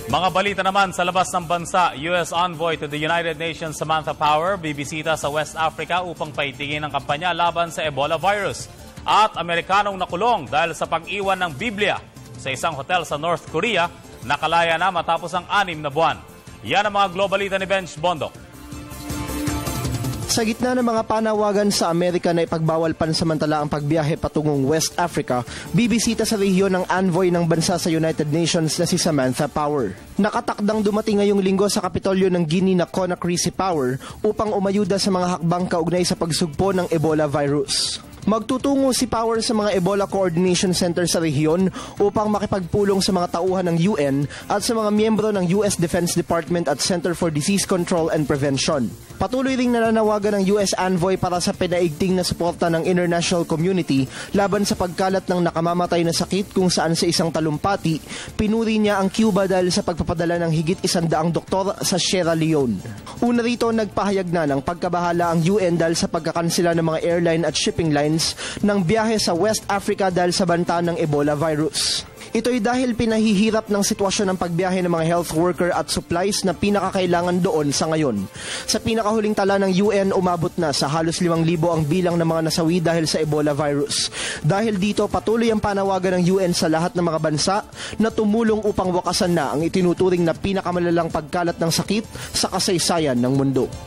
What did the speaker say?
Mga balita naman sa labas ng bansa, U.S. Envoy to the United Nations Samantha Power bibisita sa West Africa upang paitigin ang kampanya laban sa Ebola virus. At Amerikanong nakulong dahil sa pag-iwan ng Biblia sa isang hotel sa North Korea, nakalaya na matapos ang 6 na buwan. Yan ang mga globalita ni Benj Bondok. Sa gitna ng mga panawagan sa Amerika na ipagbawal pansamantala ang pagbiyahe patungong West Africa, bibisita sa rehiyon ng envoy ng bansa sa United Nations na si Samantha Power. Nakatakdang dumating ngayong linggo sa Kapitolyo ng Guinea na Conakry si Power upang umayuda sa mga hakbang kaugnay sa pagsugpo ng Ebola virus. Magtutungo si Power sa mga Ebola Coordination Center sa rehiyon upang makipagpulong sa mga tauhan ng UN at sa mga miyembro ng US Defense Department at Center for Disease Control and Prevention. Patuloy ring nananawagan ng US Envoy para sa pinaigting na suporta ng international community laban sa pagkalat ng nakamamatay na sakit kung saan sa isang talumpati, pinuri niya ang Cuba dahil sa pagpapadala ng higit 100 doktor sa Sierra Leone. Una rito, nagpahayag na ng pagkabahala ang UN dahil sa pagkakansela ng mga airline at shipping lines ng biyahe sa West Africa dahil sa banta ng Ebola virus. Ito'y dahil pinahihirap ng sitwasyon ng pagbiyahe ng mga health worker at supplies na pinakakailangan doon sa ngayon. Sa pinakahuling tala ng UN, umabot na sa halos 5,000 ang bilang ng mga nasawi dahil sa Ebola virus. Dahil dito, patuloy ang panawagan ng UN sa lahat ng mga bansa na tumulong upang wakasan na ang itinuturing na pinakamalalang pagkalat ng sakit sa kasaysayan ng mundo.